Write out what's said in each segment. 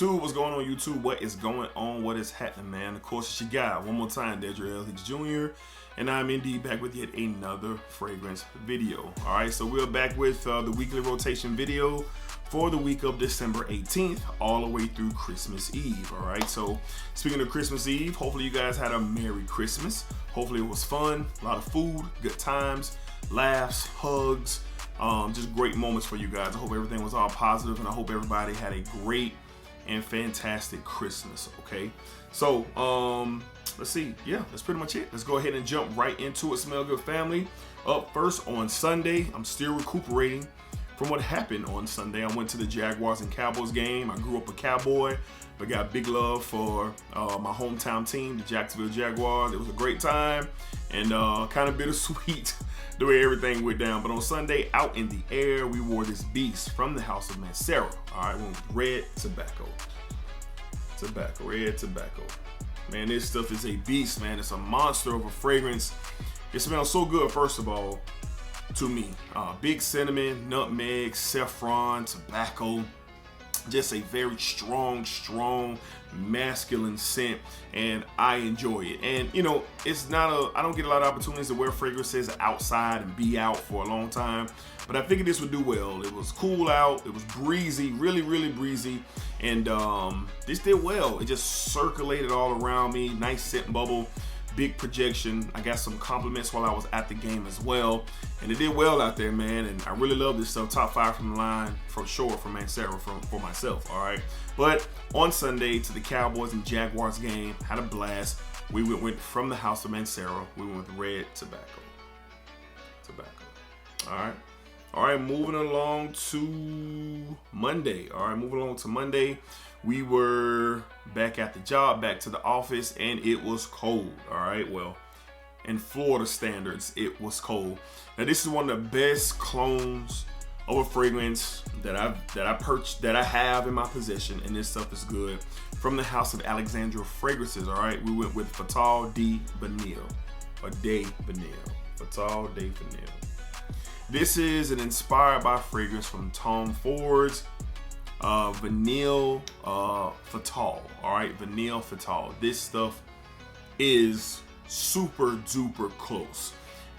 YouTube? What's going on, YouTube? What is going on? What is happening, man? Of course, it's your guy, one more time, Dedra L. Hicks Jr., and I'm indeed back with yet another fragrance video. All right, so we're back with the weekly rotation video for the week of December 18th, all the way through Christmas Eve. All right, so speaking of Christmas Eve, hopefully you guys had a Merry Christmas. Hopefully it was fun, a lot of food, good times, laughs, hugs, just great moments for you guys. I hope everything was all positive, and I hope everybody had a great and fantastic Christmas. Okay, so let's see. Yeah, that's pretty much it. Let's go ahead and jump right into it. Smell Good family. Up first on Sunday, I'm still recuperating from what happened on Sunday. I went to the Jaguars and Cowboys game. I grew up a Cowboy, but got big love for my hometown team, the Jacksonville Jaguars. It was a great time and kind of bittersweet the way everything went down. But on Sunday, out in the air, we wore this beast from the house of Mancera. All right, we went with red tobacco. Red tobacco. Man, this stuff is a beast, man. It's a monster of a fragrance. It smells so good, first of all, to me. Big cinnamon, nutmeg, saffron, tobacco. Just a very strong, masculine scent, and I enjoy it. And you know, it's not I don't get a lot of opportunities to wear fragrances outside and be out for a long time, but I figured this would do well. It was cool out, it was breezy, really breezy, and this did well. It just circulated all around me, nice scent bubble, big projection. I got some compliments while I was at the game as well, and it did well out there, man. And I really love this stuff. Top 5 from the line for sure from Mancera for myself. All right, but on Sunday to the Cowboys and Jaguars game, had a blast. We went from the house of Mancera. We went with red tobacco. All right, moving along to Monday. We were back at the job, back to the office, and it was cold. All right, well, in Florida standards, it was cold. Now, this is one of the best clones of a fragrance that I have in my possession, and this stuff is good. From the house of Alexandria Fragrances. All right, we went with Fatal de Vanille, or de Vanille. Fatal de Vanille. This is an inspired by fragrance from Tom Ford's Vanille Fatal. All right, Vanille Fatal. This stuff is super duper close.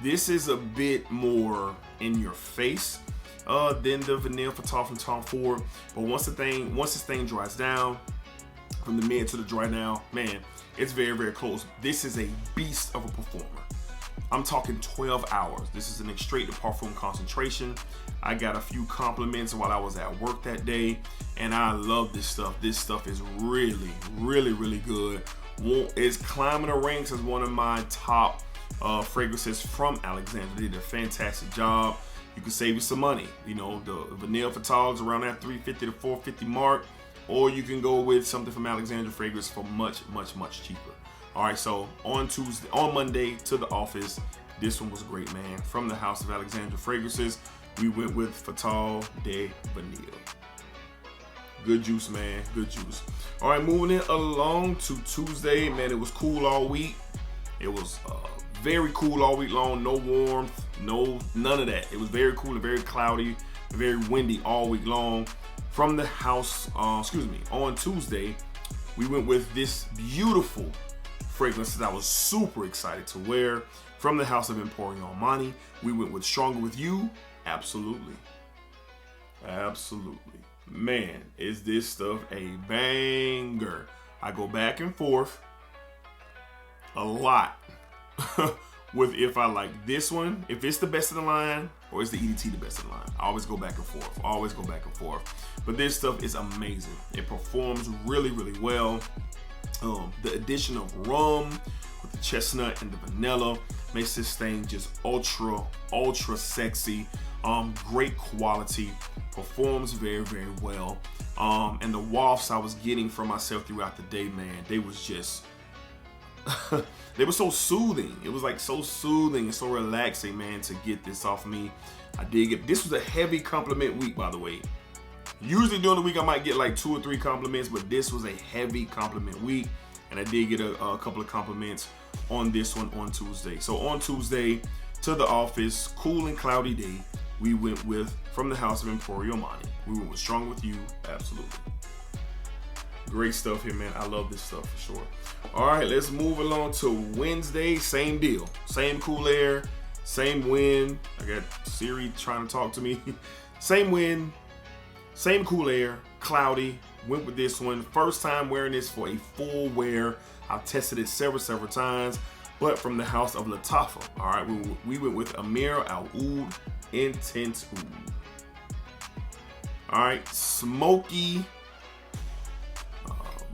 This is a bit more in your face than the Vanille Fatal from Tom Ford. But once this thing dries down, from the mid to the dry down, man, it's very close. This is a beast of a performer. I'm talking 12 hours. This is an extrait de parfum concentration. I got a few compliments while I was at work that day, and I love this stuff. This stuff is really good. It's climbing the ranks as one of my top fragrances from Alexandria. They did a fantastic job. You can save you some money. You know, the Vanille Fatal is around that $350 to $450 mark, or you can go with something from Alexandria Fragrance for much cheaper. All right, so on Monday to the office, this one was great, man. From the house of Alexandria Fragrances, we went with Fatal de Vanille. Good juice, man, good juice. All right, moving it along to Tuesday, man, it was cool all week. It was very cool all week long, no warmth, none of that. It was very cool and very cloudy, very windy all week long. From the house, on Tuesday, we went with this beautiful fragrance that I was super excited to wear. From the house of Emporio Armani, we went with Stronger With You. Absolutely. Man, is this stuff a banger. I go back and forth a lot with if I like this one, if it's the best of the line, or is the EDT the best of the line. I always go back and forth. But this stuff is amazing. It performs really well. The addition of rum with the chestnut and the vanilla makes this thing just ultra sexy. Great quality, performs very well. And the wafts I was getting from myself throughout the day, man, they was just they were so soothing. It was like so soothing and so relaxing, man, to get this off me. I dig it. This was a heavy compliment week, by the way. Usually during the week I might get like 2 or 3 compliments, but this was a heavy compliment week, and I did get a couple of compliments on this one on Tuesday. So on Tuesday to the office, cool and cloudy day, we went with From the House of Emporio Armani. We went with Strong With You. Absolutely. Great stuff here, man. I love this stuff for sure. All right, let's move along to Wednesday. Same deal. Same cool air, same wind. I got Siri trying to talk to me. Same wind, same cool air, cloudy. Went with this one. First time wearing this for a full wear. I've tested it several times, but from the house of Latafa. All right, we went with Amir Al Oud Intense Oud. All right, smoky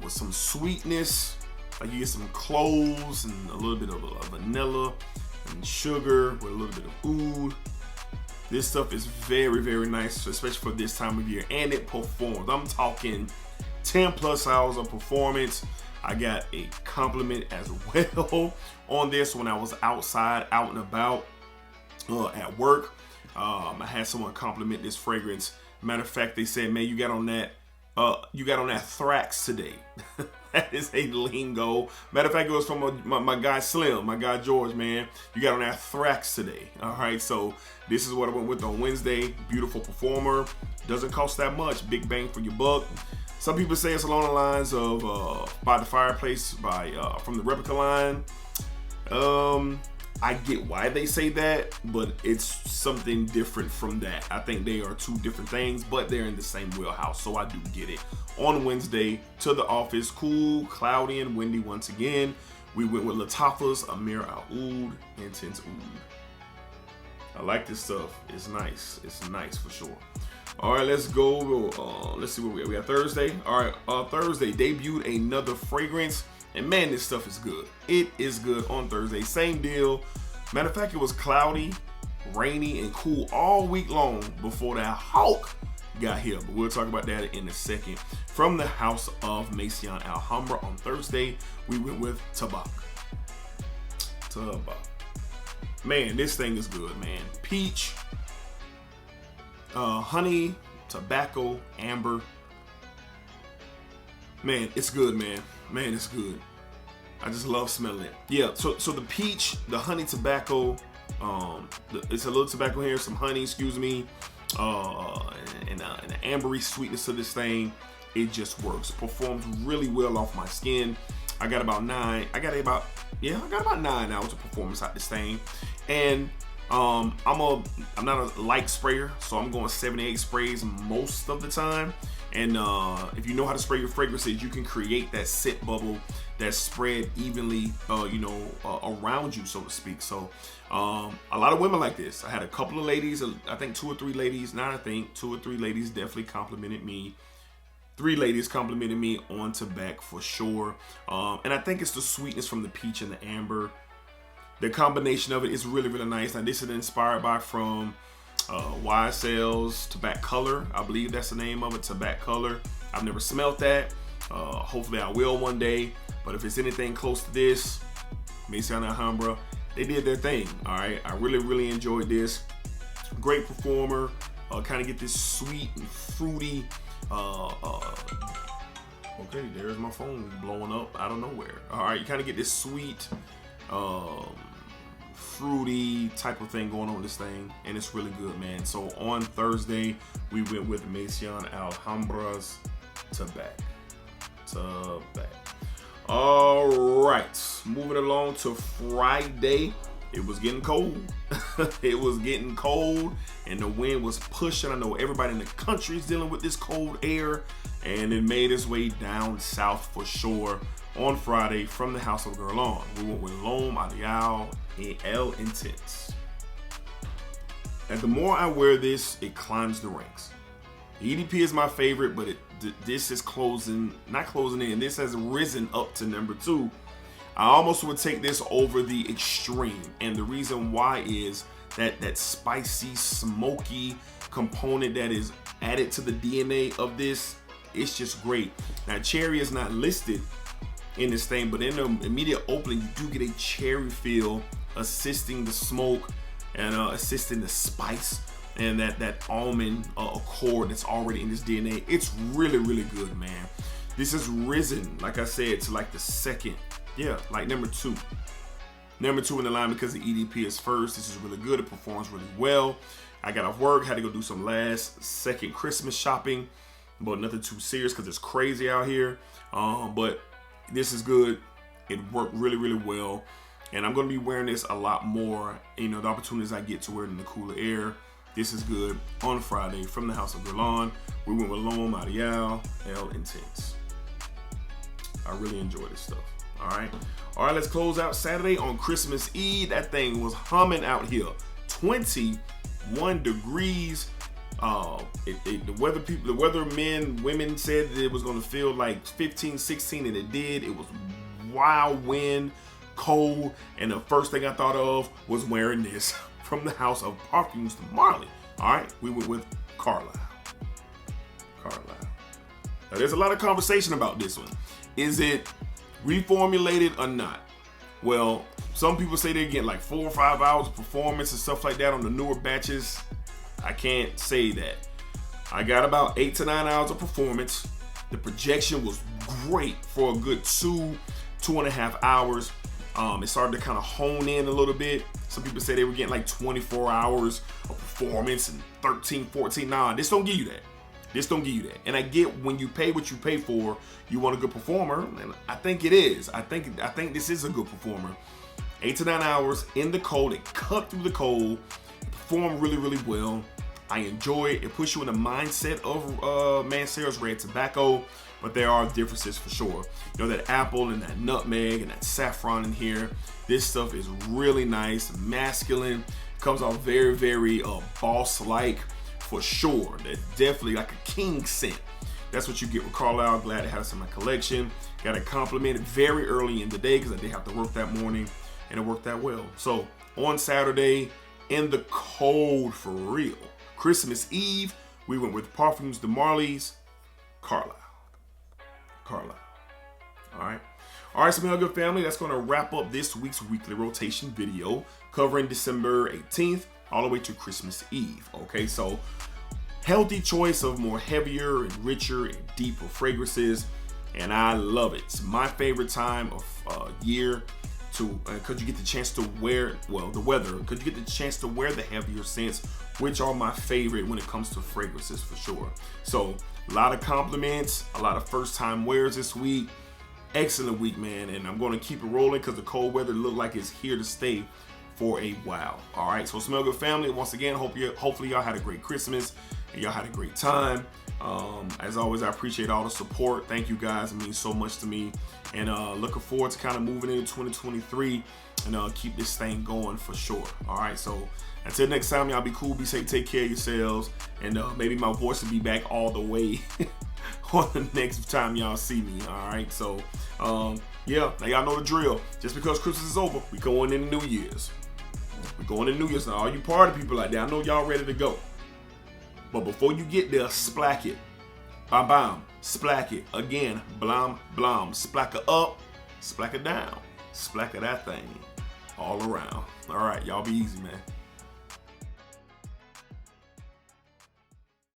with some sweetness. Like you get some cloves and a little bit of vanilla and sugar with a little bit of oud. This stuff is very nice, especially for this time of year, and it performs. I'm talking 10+ hours of performance. I got a compliment as well on this when I was outside, out and about at work. I had someone compliment this fragrance. Matter of fact, they said, "Man, you got on that Thrax today." That is a lingo. Matter of fact, it was from my guy Slim, my guy George, man. You got on that Thrax today. All right, so this is what I went with on Wednesday. Beautiful performer. Doesn't cost that much. Big bang for your buck. Some people say it's along the lines of By the Fireplace from the Replica line. I get why they say that, but it's something different from that. I think they are two different things, but they're in the same wheelhouse, so I do get it. On Wednesday, to the office, cool, cloudy, and windy once again. We went with Latafa's Amir Al Oud Intense Oud. I like this stuff. It's nice. It's nice for sure. All right, let's go. Let's see where we got Thursday. All right, Thursday debuted another fragrance. And man, this stuff is good. It is good on Thursday. Same deal. Matter of fact, it was cloudy, rainy, and cool all week long before that hawk got here. But we'll talk about that in a second. From the house of Maison Alhambra on Thursday, we went with Tabak. Man, this thing is good, man. Peach, honey, tobacco, amber. Man, it's good, man. Man, it's good. I just love smelling it. Yeah, so the peach, the honey tobacco, it's a little tobacco here, some honey, excuse me, and an ambery sweetness to this thing. It just works. Performs really well off my skin. I got about 9 hours of performance out this thing. And I'm not a light sprayer, so I'm going 7 to 8 sprays most of the time. And if you know how to spray your fragrances, you can create that scent bubble that's spread evenly, around you, so to speak. So a lot of women like this. I had a couple of ladies, I think 2 or 3 ladies, definitely complimented me. 3 ladies complimented me on Tabak for sure. And I think it's the sweetness from the peach and the amber. The combination of it is really nice. Now this is inspired from YSL's Tabak Color. I believe that's the name of it, Tabak Color. I've never smelled that. Hopefully I will one day. But if it's anything close to this, Maison Alhambra, they did their thing. All right, I really enjoyed this. Great performer. Kind of get this sweet and fruity. Okay, there's my phone blowing up out of nowhere. All right, you kind of get this sweet, fruity type of thing going on with this thing, and it's really good, man. So on Thursday, we went with Maison Alhambra's Tabak. All right, moving along to Friday. It was getting cold. It was getting cold, and the wind was pushing. I know everybody in the country is dealing with this cold air, and it made its way down south for sure. On Friday, from the house of Guerlain, we went with L'Homme Ideal El Intense. And the more I wear this, it climbs the ranks. The EDP is my favorite, but this is not closing in. This has risen up to number 2. I almost would take this over the Extreme, and the reason why is that spicy, smoky component that is added to the DNA of this. It's just great. Now, cherry is not listed in this thing, but in the immediate opening, you do get a cherry feel, assisting the smoke and assisting the spice and that almond accord that's already in this DNA. It's really good, man. This has risen, like I said, to like the second, like number 2 in the line, because the EDP is first. This is really good. It performs really well. I got off work, had to go do some last second Christmas shopping, but nothing too serious because it's crazy out here. But this is good. It worked really, really well. And I'm going to be wearing this a lot more, the opportunities I get to wear it in the cooler air. This is good. On Friday from the House of Guerlain, we went with Lone Marial L Intense. I really enjoy this stuff. All right, let's close out Saturday on Christmas Eve. That thing was humming out here. 21 degrees. The weathermen, women said that it was going to feel like 15, 16, and it did. It was wild wind, cold, and the first thing I thought of was wearing this from the House of Parfums de Marly. All right, we went with Carla. Now, there's a lot of conversation about this one. Is it reformulated or not? Well, some people say they get like 4 or 5 hours of performance and stuff like that on the newer batches. I can't say that. I got about 8 to 9 hours of performance. The projection was great for a good 2.5 hours. It started to kind of hone in a little bit. Some people say they were getting like 24 hours of performance and 13, 14. Nah, this don't give you that. And I get when you pay what you pay for, you want a good performer, and I think it is. I think this is a good performer. 8 to 9 hours in the cold. It cut through the cold. It performed really, really well. I enjoy it. It puts you in the mindset of Mancera's Red Tobacco, but there are differences for sure. That apple and that nutmeg and that saffron in here. This stuff is really nice, masculine. Comes off very, very boss-like for sure. That's definitely like a king scent. That's what you get with Carlisle. Glad to have this in my collection. Got a compliment very early in the day because I did have to work that morning, and it worked out well. So on Saturday, in the cold for real, Christmas Eve, we went with Parfums de Marly's Carla. All right, so my good family, that's going to wrap up this week's weekly rotation video covering December 18th all the way to Christmas Eve. Okay, so healthy choice of more heavier and richer and deeper fragrances, and I love it. It's my favorite time of year because you get the chance to wear, because you get the chance to wear the heavier scents, which are my favorite when it comes to fragrances for sure. So a lot of compliments, a lot of first time wears this week. Excellent week, man, and I'm going to keep it rolling because the cold weather look like it's here to stay for a while. All right, so Smell Good family, once again, hopefully y'all had a great Christmas and y'all had a great time. As always, I appreciate all the support. Thank you guys. It means so much to me, and looking forward to kind of moving into 2023 and keep this thing going for sure. All right, so until next time, y'all be cool, be safe, take care of yourselves, and maybe my voice will be back all the way on the next time y'all see me. All right, so yeah, now y'all know the drill. Just because Christmas is over, we going into New Year's. We're going to New Year's now. All you party people out there, I know y'all ready to go. But before you get there, splack it. Bam, bam. Splack it. Again, blam, blam. Splack it up, splack it down. Splack it that thing all around. All right, y'all be easy, man.